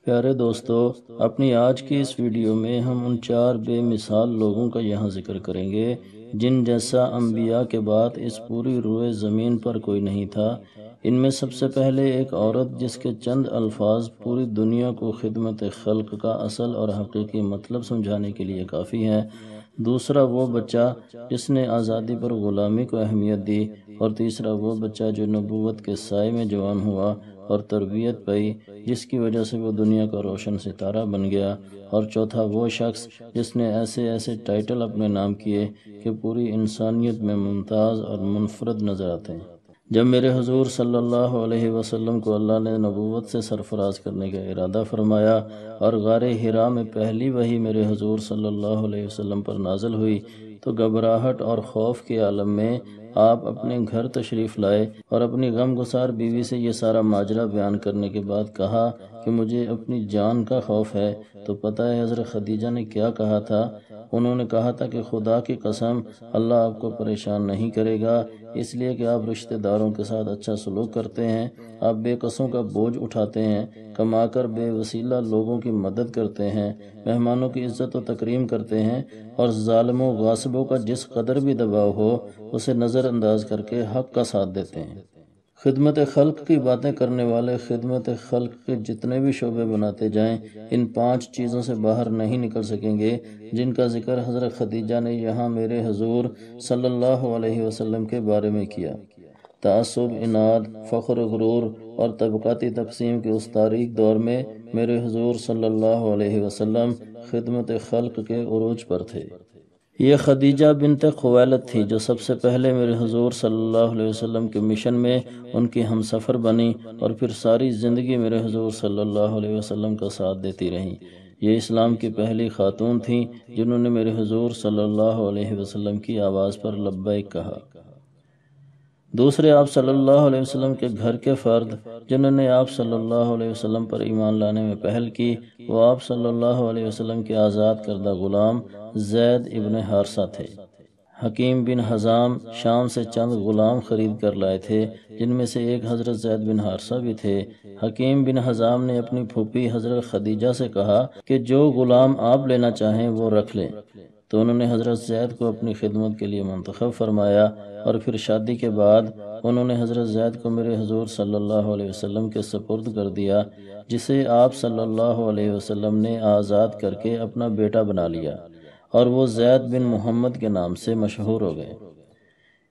پیارے دوستو، اپنی آج کی اس ویڈیو میں ہم ان 4 بے مثال لوگوں کا یہاں ذکر کریں گے جن جیسا انبیاء کے بعد اس پوری روئے زمین پر کوئی نہیں تھا۔ ان میں سب سے پہلے ایک عورت جس کے چند الفاظ پوری دنیا کو خدمت خلق کا اصل اور حقیقی مطلب سمجھانے کے لیے کافی ہے۔ دوسرا وہ بچہ جس نے آزادی پر غلامی کو اہمیت دی، اور تیسرا وہ بچہ جو نبوت کے سائے میں جوان ہوا اور تربیت پائی، جس کی وجہ سے وہ دنیا کا روشن ستارہ بن گیا، اور چوتھا وہ شخص جس نے ایسے ایسے ٹائٹل اپنے نام کیے کہ پوری انسانیت میں ممتاز اور منفرد نظر آتے ہیں۔ جب میرے حضور صلی اللہ علیہ وسلم کو اللہ نے نبوت سے سرفراز کرنے کا ارادہ فرمایا اور غار حرا میں پہلی وحی میرے حضور صلی اللہ علیہ وسلم پر نازل ہوئی، تو گھبراہٹ اور خوف کے عالم میں آپ اپنے گھر تشریف لائے اور اپنی غم گسار بیوی سے یہ سارا ماجرا بیان کرنے کے بعد کہا کہ مجھے اپنی جان کا خوف ہے۔ تو پتہ ہے حضرت خدیجہ نے کیا کہا تھا؟ انہوں نے کہا تھا کہ خدا کی قسم، اللہ آپ کو پریشان نہیں کرے گا، اس لیے کہ آپ رشتہ داروں کے ساتھ اچھا سلوک کرتے ہیں، آپ بے قصوں کا بوجھ اٹھاتے ہیں، کما کر بے وسیلہ لوگوں کی مدد کرتے ہیں، مہمانوں کی عزت و تکریم کرتے ہیں، اور ظالموں غاصبوں کا جس قدر بھی دباؤ ہو اسے نظر انداز کر کے حق کا ساتھ دیتے ہیں۔ خدمت خلق کی باتیں کرنے والے خدمت خلق کے جتنے بھی شعبے بناتے جائیں، ان 5 چیزوں سے باہر نہیں نکل سکیں گے جن کا ذکر حضرت خدیجہ نے یہاں میرے حضور صلی اللہ علیہ وسلم کے بارے میں کیا۔ تعصب، اناد، فخر و غرور اور طبقاتی تقسیم کے اس تاریک دور میں میرے حضور صلی اللہ علیہ وسلم خدمت خلق کے عروج پر تھے۔ یہ خدیجہ بنت خویلد تھی جو سب سے پہلے میرے حضور صلی اللہ علیہ وسلم کے مشن میں ان کی ہم سفر بنی، اور پھر ساری زندگی میرے حضور صلی اللہ علیہ وسلم کا ساتھ دیتی رہیں۔ یہ اسلام کی پہلی خاتون تھیں جنہوں نے میرے حضور صلی اللہ علیہ وسلم کی آواز پر لبیک کہا۔ دوسرے آپ صلی اللہ علیہ وسلم کے گھر کے فرد جنہوں نے آپ صلی اللہ علیہ وسلم پر ایمان لانے میں پہل کی، وہ آپ صلی اللہ علیہ وسلم کے آزاد کردہ غلام زید ابن حارثہ تھے۔ حکیم بن حزام شام سے چند غلام خرید کر لائے تھے، جن میں سے ایک حضرت زید بن حارثہ بھی تھے۔ حکیم بن حزام نے اپنی پھوپھی حضرت خدیجہ سے کہا کہ جو غلام آپ لینا چاہیں وہ رکھ لیں، تو انہوں نے حضرت زید کو اپنی خدمت کے لیے منتخب فرمایا، اور پھر شادی کے بعد انہوں نے حضرت زید کو میرے حضور صلی اللہ علیہ وسلم کے سپرد کر دیا، جسے آپ صلی اللہ علیہ وسلم نے آزاد کر کے اپنا بیٹا بنا لیا، اور وہ زید بن محمد کے نام سے مشہور ہو گئے۔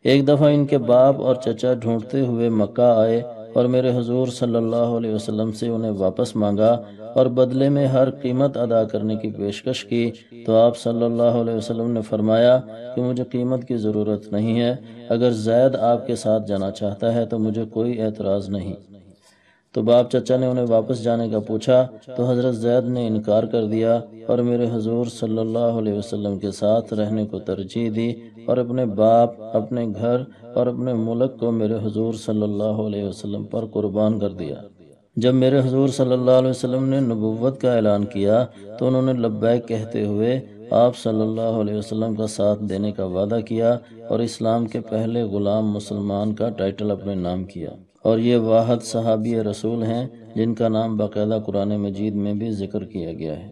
ایک دفعہ ان کے باپ اور چچا ڈھونڈتے ہوئے مکہ آئے اور میرے حضور صلی اللہ علیہ وسلم سے انہیں واپس مانگا اور بدلے میں ہر قیمت ادا کرنے کی پیشکش کی، تو آپ صلی اللہ علیہ وسلم نے فرمایا کہ مجھے قیمت کی ضرورت نہیں ہے، اگر زید آپ کے ساتھ جانا چاہتا ہے تو مجھے کوئی اعتراض نہیں۔ تو باپ چچا نے انہیں واپس جانے کا پوچھا تو حضرت زید نے انکار کر دیا اور میرے حضور صلی اللہ علیہ وسلم کے ساتھ رہنے کو ترجیح دی، اور اپنے باپ، اپنے گھر اور اپنے ملک کو میرے حضور صلی اللہ علیہ وسلم پر قربان کر دیا۔ جب میرے حضور صلی اللہ علیہ وسلم نے نبوت کا اعلان کیا تو انہوں نے لبیک کہتے ہوئے آپ صلی اللہ علیہ وسلم کا ساتھ دینے کا وعدہ کیا، اور اسلام کے پہلے غلام مسلمان کا ٹائٹل اپنے نام کیا، اور یہ واحد صحابی رسول ہیں جن کا نام باقاعدہ قرآن مجید میں بھی ذکر کیا گیا ہے۔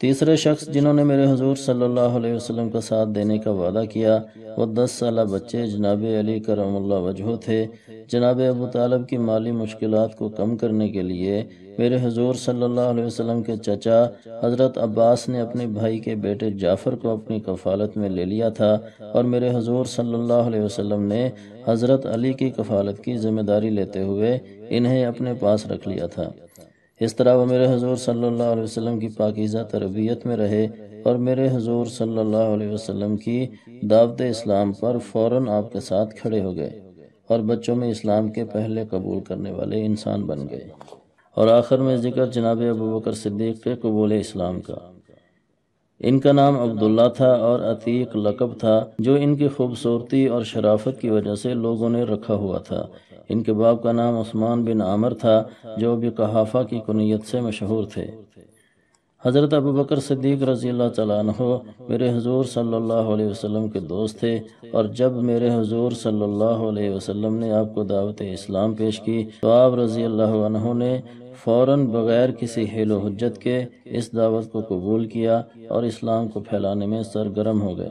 تیسرے شخص جنہوں نے میرے حضور صلی اللہ علیہ وسلم کا ساتھ دینے کا وعدہ کیا وہ 10 سالہ بچے جناب علی کرم اللہ وجہہ تھے۔ جناب ابو طالب کی مالی مشکلات کو کم کرنے کے لیے میرے حضور صلی اللہ علیہ وسلم کے چچا حضرت عباس نے اپنے بھائی کے بیٹے جعفر کو اپنی کفالت میں لے لیا تھا، اور میرے حضور صلی اللہ علیہ وسلم نے حضرت علی کی کفالت کی ذمہ داری لیتے ہوئے انہیں اپنے پاس رکھ لیا تھا۔ اس طرح وہ میرے حضور صلی اللہ علیہ وسلم کی پاکیزہ تربیت میں رہے، اور میرے حضور صلی اللہ علیہ وسلم کی دعوت اسلام پر فوراً آپ کے ساتھ کھڑے ہو گئے، اور بچوں میں اسلام کے پہلے قبول کرنے والے انسان بن گئے۔ اور آخر میں ذکر جناب ابوبکر صدیق کے قبول اسلام کا۔ ان کا نام عبداللہ تھا اور عتیق لقب تھا، جو ان کی خوبصورتی اور شرافت کی وجہ سے لوگوں نے رکھا ہوا تھا۔ ان کے باپ کا نام عثمان بن عامر تھا، جو ابی قحافہ کی کنیت سے مشہور تھے۔ حضرت ابوبکر صدیق رضی اللہ تعالیٰ عنہ میرے حضور صلی اللہ علیہ وسلم کے دوست تھے، اور جب میرے حضور صلی اللہ علیہ وسلم نے آپ کو دعوت اسلام پیش کی تو آپ رضی اللہ عنہ نے فوراً بغیر کسی حیل و حجت کے اس دعوت کو قبول کیا اور اسلام کو پھیلانے میں سرگرم ہو گئے۔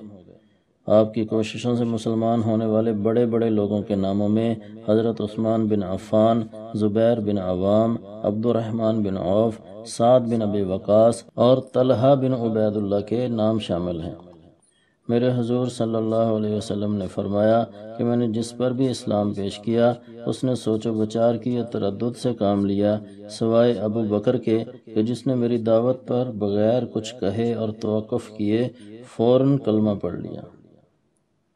آپ کی کوششوں سے مسلمان ہونے والے بڑے بڑے لوگوں کے ناموں میں حضرت عثمان بن عفان، زبیر بن عوام، عبد الرحمن بن عوف، سعد بن ابی وقاص اور طلحہ بن عبید اللہ کے نام شامل ہیں۔ میرے حضور صلی اللہ علیہ وسلم نے فرمایا کہ میں نے جس پر بھی اسلام پیش کیا اس نے سوچ و بچار کی یا تردد سے کام لیا، سوائے ابو بکر کے کہ جس نے میری دعوت پر بغیر کچھ کہے اور توقف کیے فوراً کلمہ پڑھ لیا۔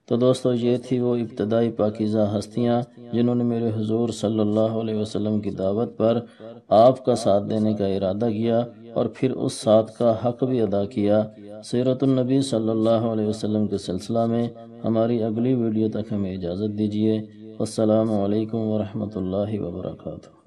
تو دوستو، یہ تھی وہ ابتدائی پاکیزہ ہستیاں جنہوں نے میرے حضور صلی اللہ علیہ وسلم کی دعوت پر آپ کا ساتھ دینے کا ارادہ کیا اور پھر اس ساتھ کا حق بھی ادا کیا۔ سیرت النبی صلی اللہ علیہ وسلم کے سلسلہ میں ہماری اگلی ویڈیو تک ہمیں اجازت دیجیے۔ السلام علیکم ورحمۃ اللہ وبرکاتہ۔